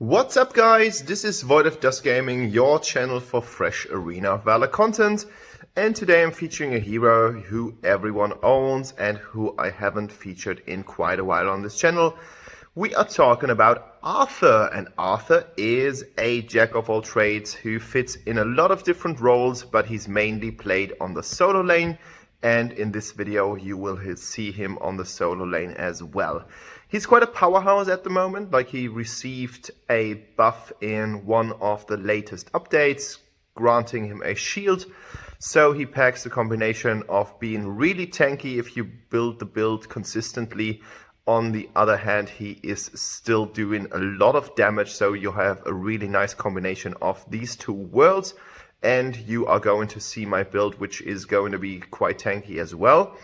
What's up guys, this is Void of Dust Gaming, your channel for fresh Arena of Valor content, and today I'm featuring a hero who everyone owns and who I haven't featured in quite a while on this channel. We are talking about Arthur, and Arthur is a jack of all trades who fits in a lot of different roles, but he's mainly played on the solo lane, and in this video you will see him on the solo lane as well. He's quite a powerhouse at the moment, like he received a buff in one of the latest updates, granting him a shield. So he packs the combination of being really tanky if you build the build consistently. On the other hand, he is still doing a lot of damage, so you have a really nice combination of these two worlds. And you are going to see my build, which is going to be quite tanky as well.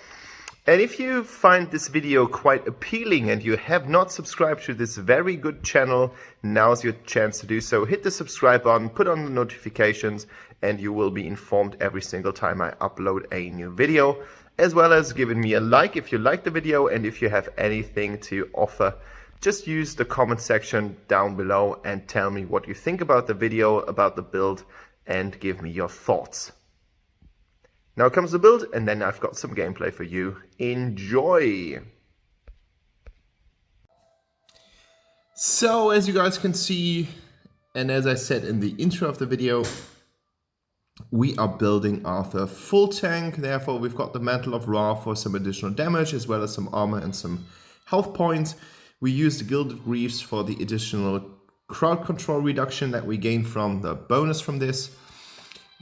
And if you find this video quite appealing and you have not subscribed to this very good channel, now's your chance to do so. Hit the subscribe button, put on the notifications, and you will be informed every single time I upload a new video, as well as giving me a like if you like the video, and if you have anything to offer, just use the comment section down below and tell me what you think about the video, about the build, and give me your thoughts. Now comes the build, and then I've got some gameplay for you. Enjoy! So, as you guys can see, and as I said in the intro of the video, we are building Arthur full tank. Therefore, we've got the Mantle of RoV for some additional damage, as well as some armor and some health points. We use the Gilded Greaves for the additional crowd control reduction that we gain from the bonus from this.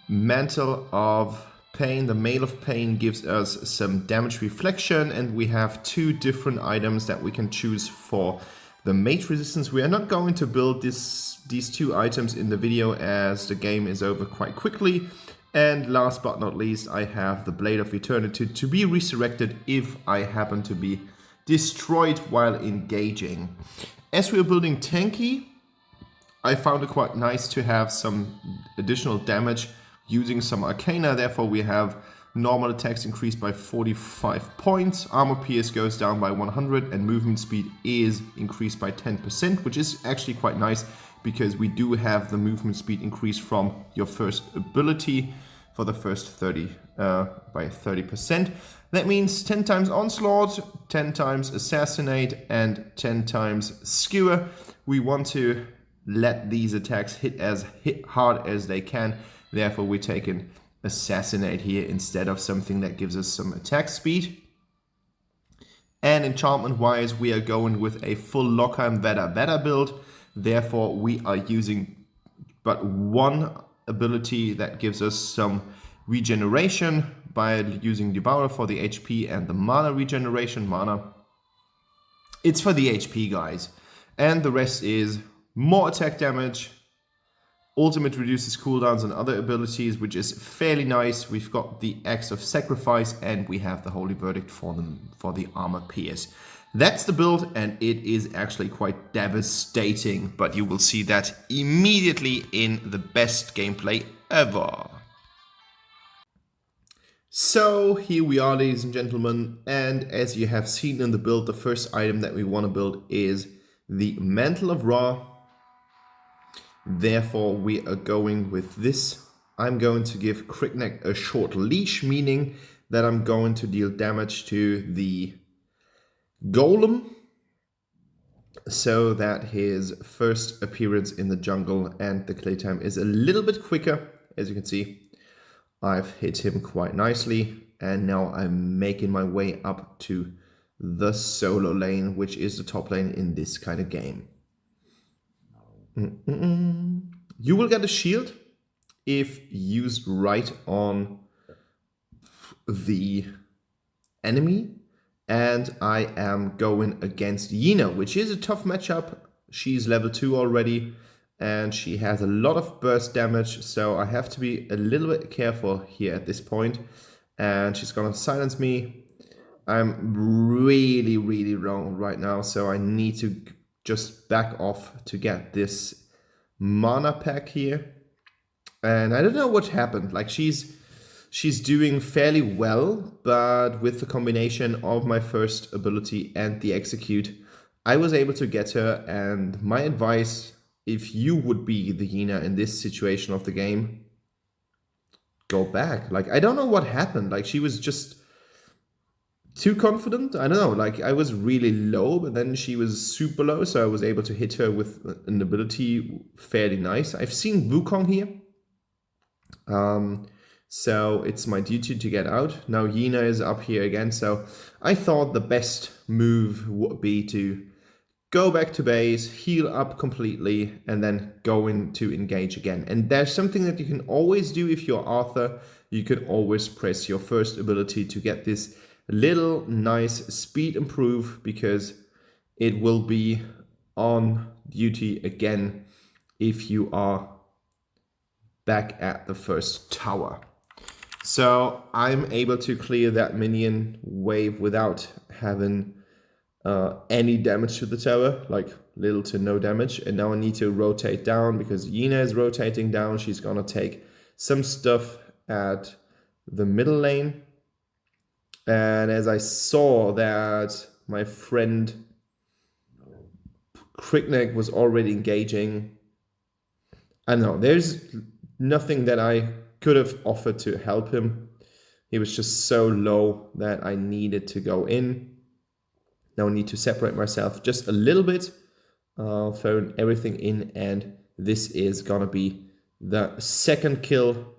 Mantle of Pain, the Mail of Pain, gives us some damage reflection, and we have two different items that we can choose for the mate resistance. We are not going to build these two items in the video, as the game is over quite quickly. And last but not least, I have the Blade of Eternity to be resurrected if I happen to be destroyed while engaging. As we are building tanky, I found it quite nice to have some additional damage using some Arcana. Therefore, we have normal attacks increased by 45 points, armor PS goes down by 100, and movement speed is increased by 10%, which is actually quite nice because we do have the movement speed increase from your first ability for the first 30 by 30%. That means 10 times Onslaught, 10 times Assassinate, and 10 times Skewer. We want to let these attacks hit hard as they can. Therefore, we take an Assassinate here instead of something that gives us some attack speed. And enchantment-wise, we are going with a full Lockheim Veda build. Therefore, we are using but one ability that gives us some regeneration by using Devourer for the HP and the mana regeneration. It's for the HP, guys. And the rest is more attack damage. Ultimate reduces cooldowns and other abilities, which is fairly nice. We've got the Axe of Sacrifice, and we have the Holy Verdict for the armor PS. That's the build, and it is actually quite devastating, but you will see that immediately in the best gameplay ever. So here we are, ladies and gentlemen, and as you have seen in the build, the first item that we want to build is the Mantle of RoV. Therefore, we are going with this. I'm going to give Crickneck a short leash, meaning that I'm going to deal damage to the Golem, so that his first appearance in the jungle and the clay time is a little bit quicker. As you can see, I've hit him quite nicely, and now I'm making my way up to the solo lane, which is the top lane in this kind of game. You will get a shield if used right on the enemy, and I am going against Yina, which is a tough matchup. She's level 2 already, and she has a lot of burst damage, so I have to be a little bit careful here at this point. And she's gonna silence me. I'm really low right now, so I need to just back off to get this mana pack here. And I don't know what happened. Like, she's doing fairly well, but with the combination of my first ability and the execute, I was able to get her. And my advice if you would be the Yina in this situation of the game, go back. Like, I don't know what happened. Like, she was just too confident. I don't know. Like, I was really low, but then she was super low, so I was able to hit her with an ability fairly nice. I've seen Wukong here. So it's my duty to get out. Now Yina is up here again, so I thought the best move would be to go back to base, heal up completely, and then go in to engage again. And there's something that you can always do if you're Arthur. You can always press your first ability to get this little nice speed improve, because it will be on duty again if you are back at the first tower. So I'm able to clear that minion wave without having any damage to the tower, like little to no damage. And now I need to rotate down, because Yina is rotating down. She's gonna take some stuff at the middle lane. And as I saw that my friend Krickneck was already engaging, I don't know, there's nothing that I could have offered to help him. He was just so low that I needed to go in. Now I need to separate myself just a little bit, throw everything in, and this is gonna be the second kill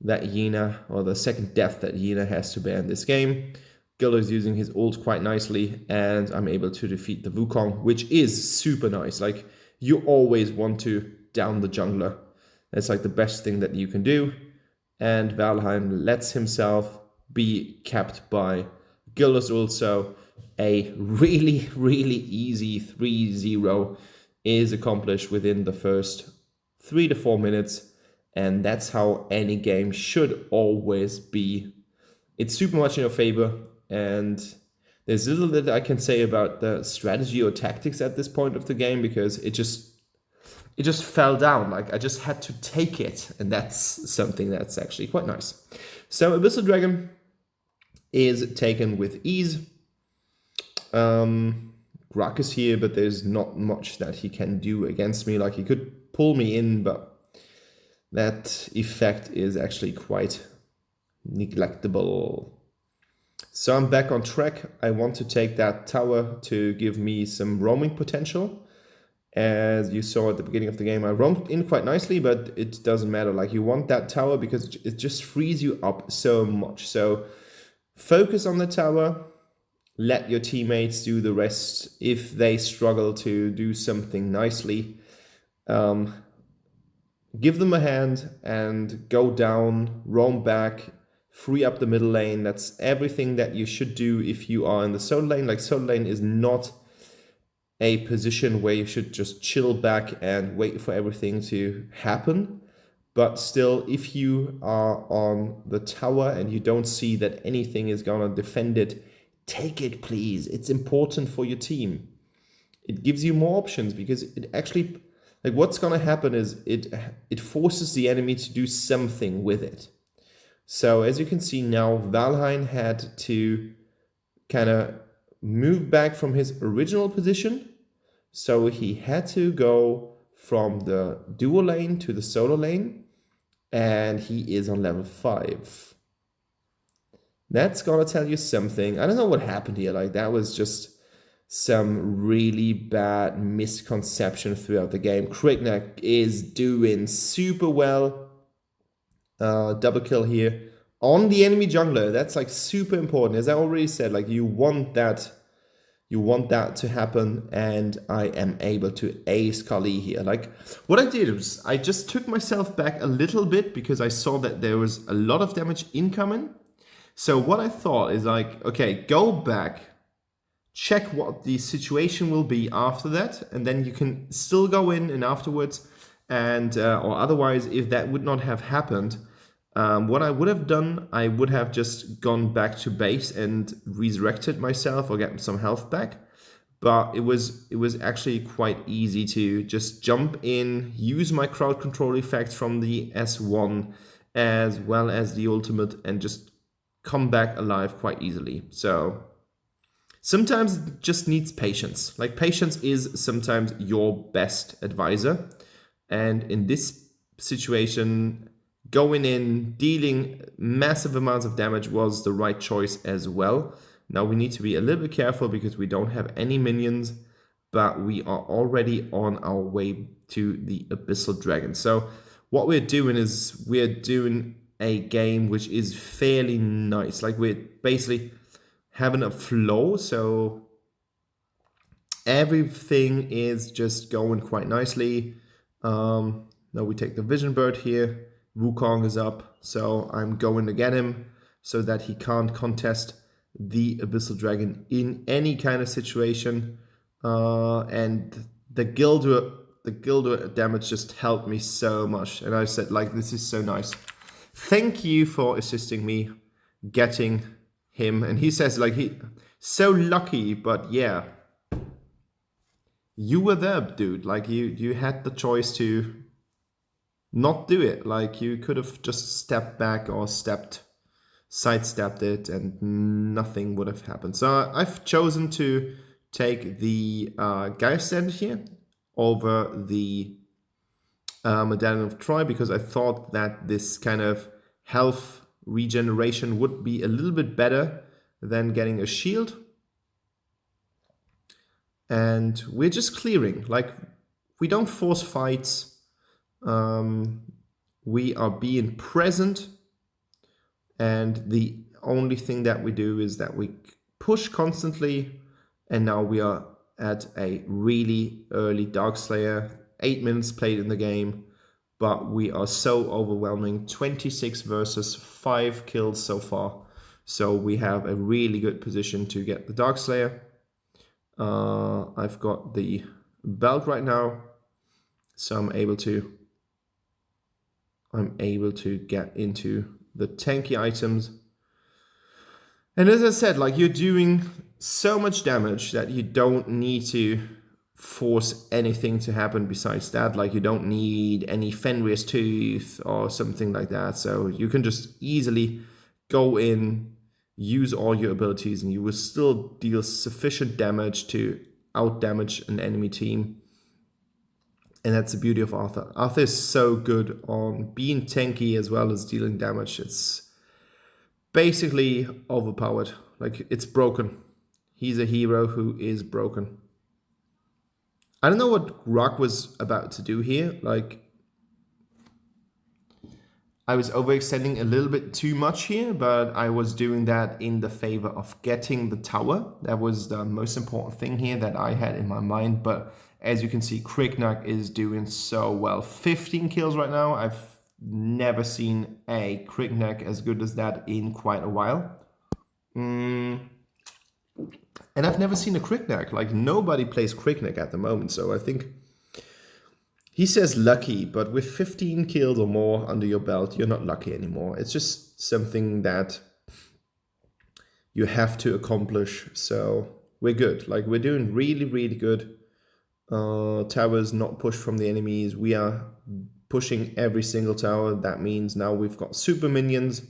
that Yina, or the second death that Yina has to bear in this game. Gildo is using his ult quite nicely, and I'm able to defeat the Wukong, which is super nice. Like, you always want to down the jungler. That's like the best thing that you can do. And Valheim lets himself be capped by Gildo's ult, so a really, really easy 3-0 is accomplished within the first 3 to 4 minutes. And that's how any game should always be. It's super much in your favor. And there's little that I can say about the strategy or tactics at this point of the game, because it just fell down. Like, I just had to take it. And that's something that's actually quite nice. So Abyssal Dragon is taken with ease. Grak is here, but there's not much that he can do against me. Like, he could pull me in, but that effect is actually quite neglectable. So I'm back on track. I want to take that tower to give me some roaming potential. As you saw at the beginning of the game, I roamed in quite nicely, but it doesn't matter. Like, you want that tower because it just frees you up so much. So focus on the tower. Let your teammates do the rest. If they struggle to do something nicely, give them a hand and go down, roam back, free up the middle lane. That's everything that you should do if you are in the solo lane. Like, solo lane is not a position where you should just chill back and wait for everything to happen. But still, if you are on the tower and you don't see that anything is gonna defend it, take it, please. It's important for your team. It gives you more options, because it actually, like, what's gonna happen is it forces the enemy to do something with it. So as you can see now, Valheim had to kind of move back from his original position. So he had to go from the duo lane to the solo lane, and he is on level 5. That's gonna tell you something. I don't know what happened here. Like, that was just some really bad misconception throughout the game. Krickneck is doing super well. Double kill here on the enemy jungler. That's like super important. As I already said, like, you want that to happen, and I am able to ace Kali here. Like, what I did was I just took myself back a little bit, because I saw that there was a lot of damage incoming. So what I thought is, like, okay, go back, check what the situation will be after that, and then you can still go in and afterwards, and or otherwise, if that would not have happened, what I would have done, I would have just gone back to base and resurrected myself or get some health back. But it was actually quite easy to just jump in, use my crowd control effects from the S1 as well as the ultimate, and just come back alive quite easily. So sometimes it just needs patience. Like patience is sometimes your best advisor. And in this situation, going in, dealing massive amounts of damage was the right choice as well. Now we need to be a little bit careful because we don't have any minions, but we are already on our way to the Abyssal Dragon. So what we're doing is we're doing a game which is fairly nice. Like we're basically having a flow, so everything is just going quite nicely. Now we take the Vision Bird here. Wukong is up, so I'm going to get him so that he can't contest the Abyssal Dragon in any kind of situation. And the Gildur damage just helped me so much. And I said, like, this is so nice. Thank you for assisting me getting him. And he says, like, he so lucky, but yeah. You were there, dude. Like, you had the choice to not do it. Like, you could have just stepped back or sidestepped it and nothing would have happened. So I've chosen to take the Geist Standard here over the Medallion of Troy because I thought that this kind of health regeneration would be a little bit better than getting a shield. And we're just clearing. Like, we don't force fights. We are being present. And the only thing that we do is that we push constantly. And now we are at a really early Darkslayer. 8 minutes played in the game. But we are so overwhelming. 26 versus 5 kills so far. So we have a really good position to get the Darkslayer. I've got the belt right now. So I'm able to get into the tanky items. And as I said, like, you're doing so much damage that you don't need to force anything to happen besides that. Like, you don't need any Fenrir's Tooth or something like that. So you can just easily go in, use all your abilities, and you will still deal sufficient damage to out-damage an enemy team. And that's the beauty of Arthur. Arthur is so good on being tanky as well as dealing damage. It's basically overpowered. Like, it's broken. He's a hero who is broken. I don't know what Rock was about to do here. Like, I was overextending a little bit too much here, but I was doing that in the favor of getting the tower. That was the most important thing here that I had in my mind. But as you can see, Krignak is doing so well. 15 kills right now. I've never seen a Krignak as good as that in quite a while. And I've never seen a Krignak. Like, nobody plays Krignak at the moment. So I think he says lucky, but with 15 kills or more under your belt, you're not lucky anymore. It's just something that you have to accomplish. So we're good. Like, we're doing really, really good. Towers not pushed from the enemies. We are pushing every single tower. That means now we've got super minions.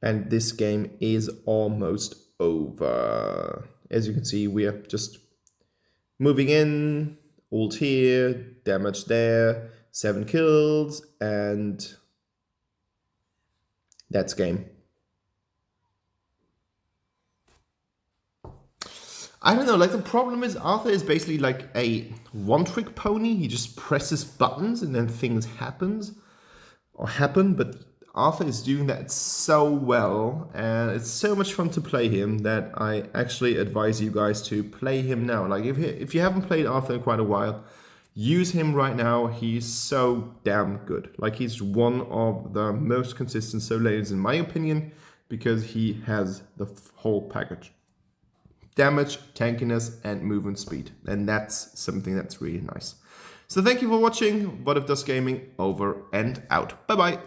And this game is almost over. As you can see, we are just moving in. Ult here, damage there, 7 kills, and that's game. I don't know, like, the problem is Arthur is basically like a one-trick pony. He just presses buttons and then things happen, but Arthur is doing that so well, and it's so much fun to play him that I actually advise you guys to play him now. Like, if you haven't played Arthur in quite a while, use him right now. He's so damn good. Like, he's one of the most consistent solo laners in my opinion, because he has the whole package. Damage, tankiness, and movement speed. And that's something that's really nice. So thank you for watching. What If Does Gaming over and out. Bye-bye.